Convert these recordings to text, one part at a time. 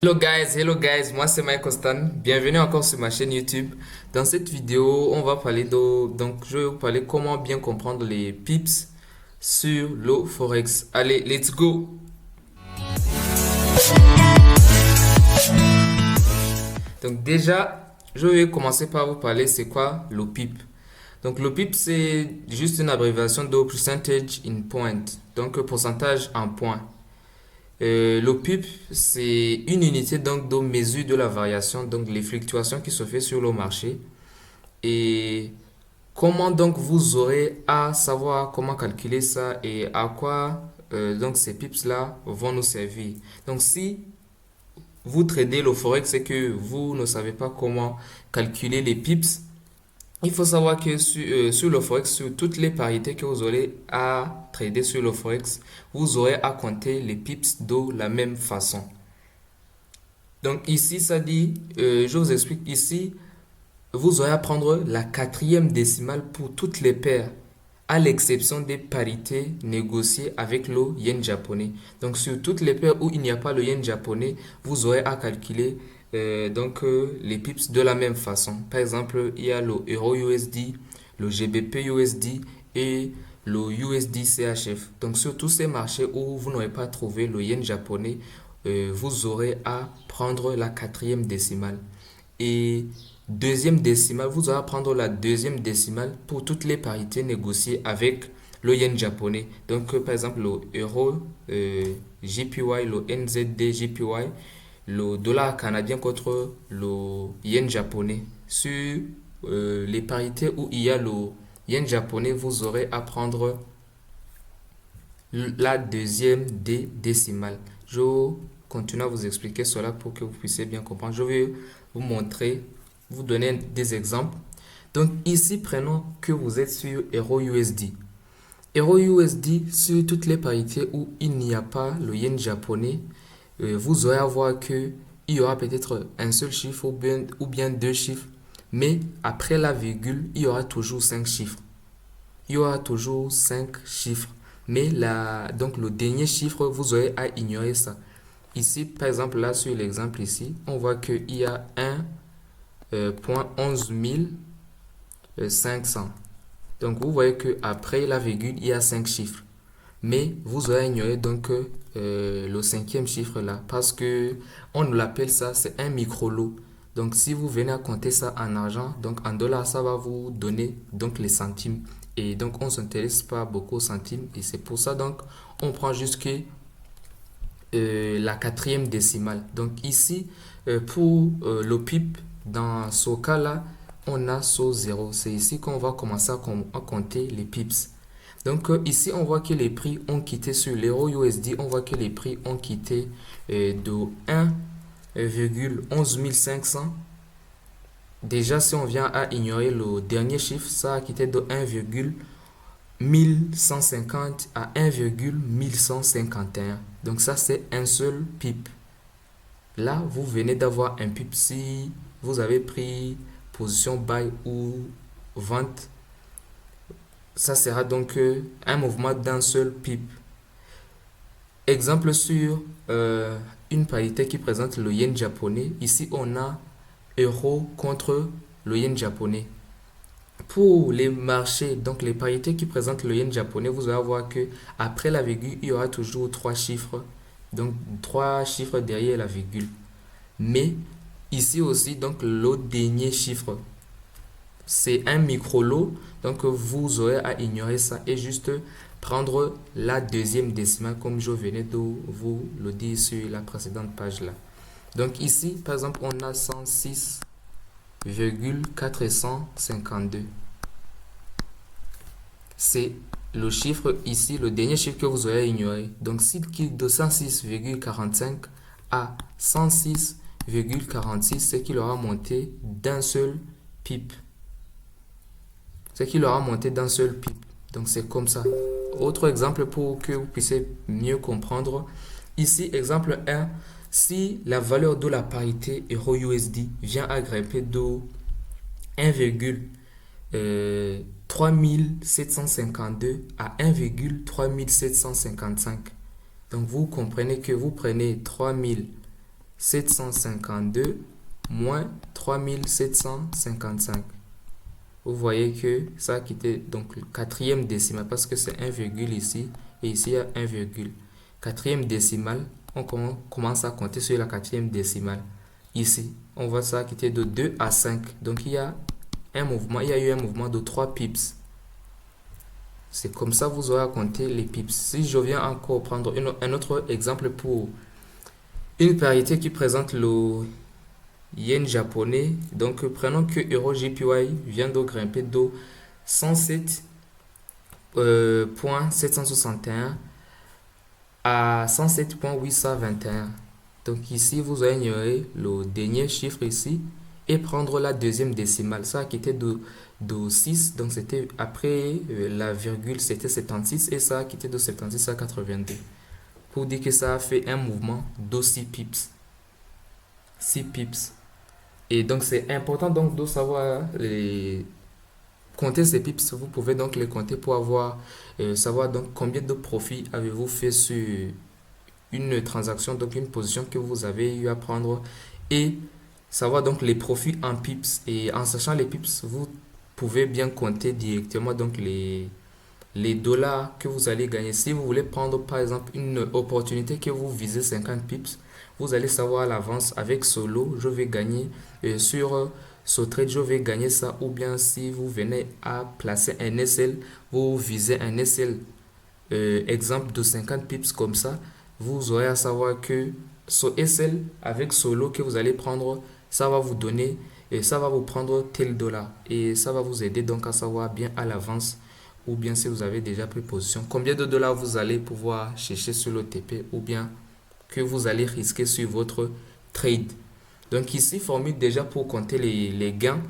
Hello guys, moi c'est Mike Constant. Bienvenue encore sur ma chaîne YouTube. Dans cette vidéo, on va parler je vais vous parler comment bien comprendre les pips sur le Forex. Allez, let's go! Donc déjà, je vais commencer par vous parler c'est quoi le pip. Donc le pip c'est juste une abréviation de percentage in point. Donc pourcentage en point. Le PIB, c'est une unité donc de mesure de la variation, donc les fluctuations qui se fait sur le marché. Et comment donc vous aurez à savoir comment calculer ça et à quoi donc ces pips là vont nous servir. Donc si vous tradez le forex et que vous ne savez pas comment calculer les pips, il faut savoir que sur le Forex, sur toutes les parités que vous aurez à trader sur le Forex, vous aurez à compter les pips de la même façon. Donc ici, ça dit, je vous explique ici, vous aurez à prendre la quatrième décimale pour toutes les paires, à l'exception des parités négociées avec le yen japonais. Donc sur toutes les paires où il n'y a pas le yen japonais, vous aurez à calculer les pips de la même façon. Par exemple, il y a le euro USD, le GBP USD et le USD CHF. Donc sur tous ces marchés où vous n'aurez pas trouvé le yen japonais, vous aurez à prendre la quatrième décimale. Et deuxième décimale, vous aurez à prendre la deuxième décimale pour toutes les parités négociées avec le yen japonais. Donc, par exemple, le euro JPY, le NZD JPY, le dollar canadien contre le yen japonais. Sur les parités où il y a le yen japonais, vous aurez à prendre la deuxième des décimales. Je continue à vous expliquer cela pour que vous puissiez bien comprendre. Je vais vous montrer, vous donner des exemples. Donc ici, prenons que vous êtes sur Euro USD. Euro USD, sur toutes les parités où il n'y a pas le yen japonais, vous aurez à voir que il y aura peut-être un seul chiffre ou bien deux chiffres, mais après la virgule, il y aura toujours cinq chiffres. Il y aura toujours cinq chiffres. Mais donc le dernier chiffre, vous aurez à ignorer ça. Ici, par exemple, là, sur l'exemple ici, on voit qu'il y a 1,11 500. Donc, vous voyez qu'après la virgule, il y a 5 chiffres. Mais vous aurez ignoré donc le cinquième chiffre là, parce que on l'appelle ça, c'est un micro-lot. Donc, si vous venez à compter ça en argent, donc en dollars, ça va vous donner donc les centimes. Et donc, on ne s'intéresse pas beaucoup aux centimes. Et c'est pour ça, donc, on prend jusque la quatrième décimale. Donc ici, pour le PIP, dans ce cas-là, on a ce 0. C'est ici qu'on va commencer à compter les pips. Donc ici, on voit que les prix ont quitté sur l'euro USD. On voit que les prix ont quitté de 1,11 500. Déjà, si on vient à ignorer le dernier chiffre, ça a quitté de 1,1150 à 1,1151. Donc ça, c'est un seul pip. Là, vous venez d'avoir un pip. Si vous avez pris position buy ou vente, ça sera donc un mouvement d'un seul pip. Exemple sur une parité qui présente le yen japonais. Ici, on a euro contre le yen japonais. Pour les marchés, donc les parités qui présentent le yen japonais, vous allez voir que après la virgule, il y aura toujours trois chiffres. Donc trois chiffres derrière la virgule. Mais ici aussi, donc le dernier chiffre, c'est un micro-lot. Donc vous aurez à ignorer ça et juste prendre la deuxième décimale comme je venais de vous le dire sur la précédente page là. Donc ici, par exemple, on a 106,452. C'est le chiffre ici, le dernier chiffre que vous aurez ignoré. Donc, si de 106,45 à 106,46, c'est qu'il aura monté d'un seul pip. C'est qu'il aura monté d'un seul pip. Donc, c'est comme ça. Autre exemple pour que vous puissiez mieux comprendre. Ici, exemple 1. Si la valeur de la parité euro-USD vient à grimper de 1,3752 à 1,3755. Donc vous comprenez que vous prenez 3000 752 moins 3755. Vous voyez que ça a quitté donc le quatrième décimal parce que c'est 1 virgule ici et ici il y a 1 virgule. Quatrième décimale, on commence à compter sur la quatrième décimale. Ici, on voit ça quitter de 2 à 5. Donc il y a un mouvement, il y a eu un mouvement de 3 pips. C'est comme ça vous aurez à compter les pips. Si je viens encore prendre un autre exemple pour une parité qui présente le yen japonais. Donc prenons que Euro JPY vient de grimper de 107.761 à 107.821. Donc ici vous allez ignorer le dernier chiffre ici et prendre la deuxième décimale. Ça qui était de 6, donc c'était après la virgule, c'était 76 et ça qui était de 76 à 82. Pour dire que ça a fait un mouvement de 6 pips. 6 pips. Et donc c'est important donc de savoir compter ces pips. Vous pouvez donc les compter pour savoir donc combien de profit avez-vous fait sur une transaction, donc une position que vous avez eu à prendre et savoir donc les profits en pips. Et en sachant les pips, vous pouvez bien compter directement donc les dollars que vous allez gagner. Si vous voulez prendre par exemple une opportunité que vous visez 50 pips, vous allez savoir à l'avance avec ce lot, je vais gagner sur ce trade, je vais gagner ça. Ou bien si vous venez à placer un SL, vous visez un SL exemple de 50 pips comme ça, vous aurez à savoir que ce SL avec ce lot que vous allez prendre, ça va vous donner et ça va vous prendre tel dollar. Et ça va vous aider donc à savoir bien à l'avance ou bien si vous avez déjà pris position, combien de dollars vous allez pouvoir chercher sur l'OTP ou bien que vous allez risquer sur votre trade. Donc ici, formule déjà pour compter les gains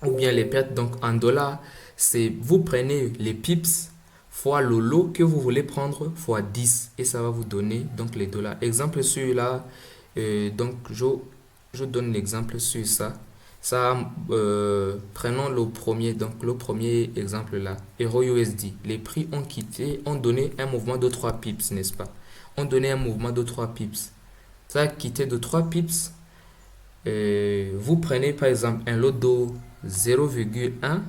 ou bien les pertes. Donc en dollars, c'est vous prenez les pips fois le lot que vous voulez prendre fois 10 et ça va vous donner donc les dollars. Exemple sur là, donc je donne l'exemple sur ça. Ça, prenons le premier, donc le premier exemple là, Euro USD. Les prix ont donné un mouvement de 3 pips, n'est-ce pas? Ont donné un mouvement de 3 pips. Ça a quitté de 3 pips. Vous prenez par exemple un lot de 0,1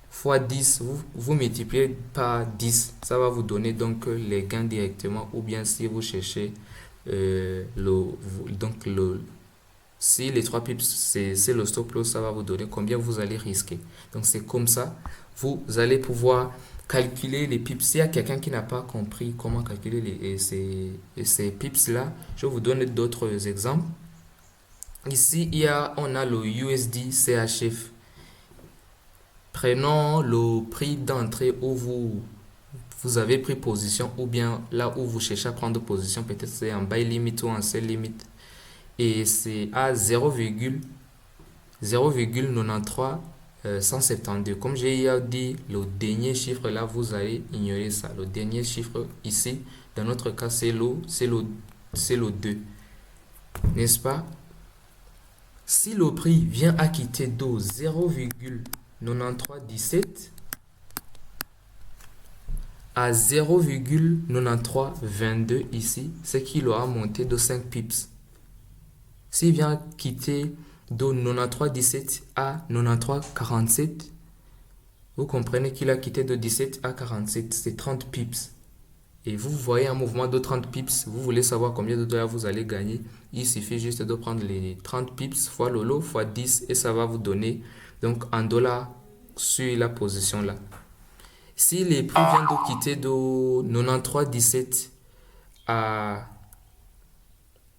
fois 10, vous multipliez par 10, ça va vous donner donc les gains directement. Ou bien si vous cherchez si les 3 pips c'est le stop loss, ça va vous donner combien vous allez risquer. Donc c'est comme ça, vous allez pouvoir calculer les pips. S'il y a quelqu'un qui n'a pas compris comment calculer ces pips là, je vous donne d'autres exemples. Ici, on a le USD CHF. Prenons le prix d'entrée où vous avez pris position ou bien là où vous cherchez à prendre position. Peut-être c'est en buy limit ou en sell limit. Et c'est à 0,93 172. Comme j'ai dit, le dernier chiffre là, vous allez ignorer ça. Le dernier chiffre ici, dans notre cas, c'est le 2. N'est-ce pas? Si le prix vient à quitter de 0,9317 à 0,9322 ici, c'est qu'il aura monté de 5 pips. S'il vient quitter de 93,17 à 93,47, vous comprenez qu'il a quitté de 17 à 47, c'est 30 pips. Et vous voyez un mouvement de 30 pips, vous voulez savoir combien de dollars vous allez gagner. Il suffit juste de prendre les 30 pips fois le lot fois 10 et ça va vous donner donc en dollars sur la position là. Si les prix viennent de quitter de 93,17 à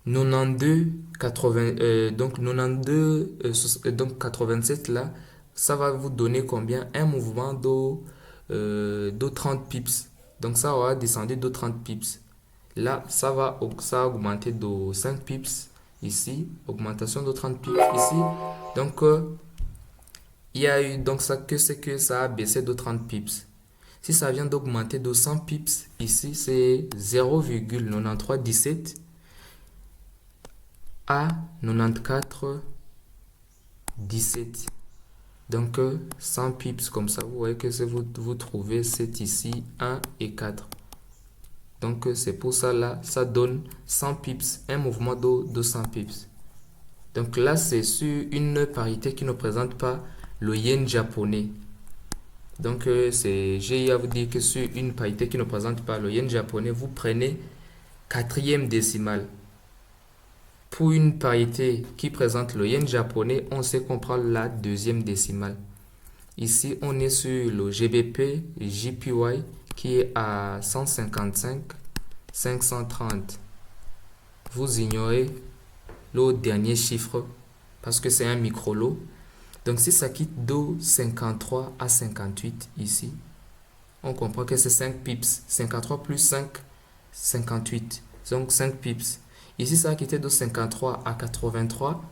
92,80, donc 87 là, ça va vous donner combien? Un mouvement de 30 pips. Donc ça aura descendu de 30 pips. Là, ça a augmenté de 5 pips ici, augmentation de 30 pips ici. Donc il y a eu donc ça que c'est que ça a baissé de 30 pips. Si ça vient d'augmenter de 100 pips ici, c'est 0,9317 à 94,17. Donc 100 pips comme ça, vous voyez que si vous trouvez c'est ici 1 et 4. Donc, c'est pour ça là, ça donne 100 pips, un mouvement d'eau de 100 pips. Donc là, c'est sur une parité qui ne présente pas le yen japonais. Donc, j'ai à vous dire que sur une parité qui ne présente pas le yen japonais, vous prenez quatrième décimale. Pour une parité qui présente le yen japonais, on sait qu'on prend la deuxième décimale. Ici, on est sur le GBP JPY qui est à 155 530. Vous ignorez le dernier chiffre parce que c'est un micro-lot. Donc, si ça quitte de 53 à 58 ici, on comprend que c'est 5 pips. 53 plus 5, 58. Donc, 5 pips. Ici, ça a quitté de 53 à 83.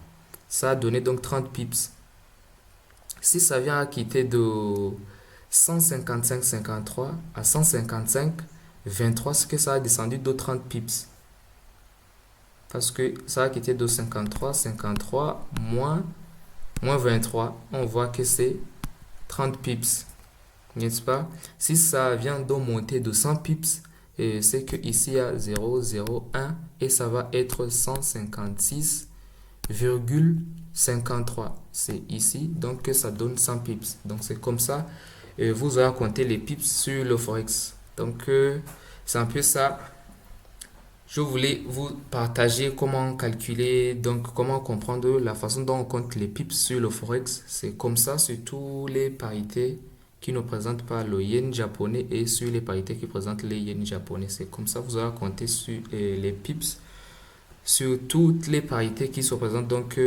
Ça a donné donc 30 pips. Si ça vient à quitter de 155,53 à 155,23, c'est que ça a descendu de 30 pips. Parce que ça a quitté de 53 moins 23. On voit que c'est 30 pips. N'est-ce pas? Si ça vient de monter de 100 pips, c'est que ici il y a 0,01 et ça va être 156,53. C'est ici, donc ça donne 100 pips. Donc c'est comme ça, vous allez compter les pips sur le Forex. Donc c'est un peu ça. Je voulais vous partager comment calculer, donc comment comprendre la façon dont on compte les pips sur le Forex. C'est comme ça sur toutes les parités qui ne présentent pas le yen japonais et sur les parités qui présentent les yens japonais. C'est comme ça que vous allez compter sur les pips sur toutes les parités qui se présentent donc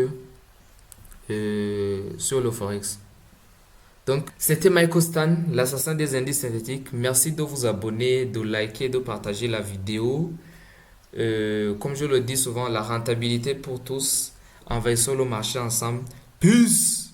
sur le Forex. Donc, c'était Michael Stan, l'assassin des indices synthétiques. Merci de vous abonner, de liker, de partager la vidéo. Comme je le dis souvent, la rentabilité pour tous. Envahissons le marché ensemble. Peace!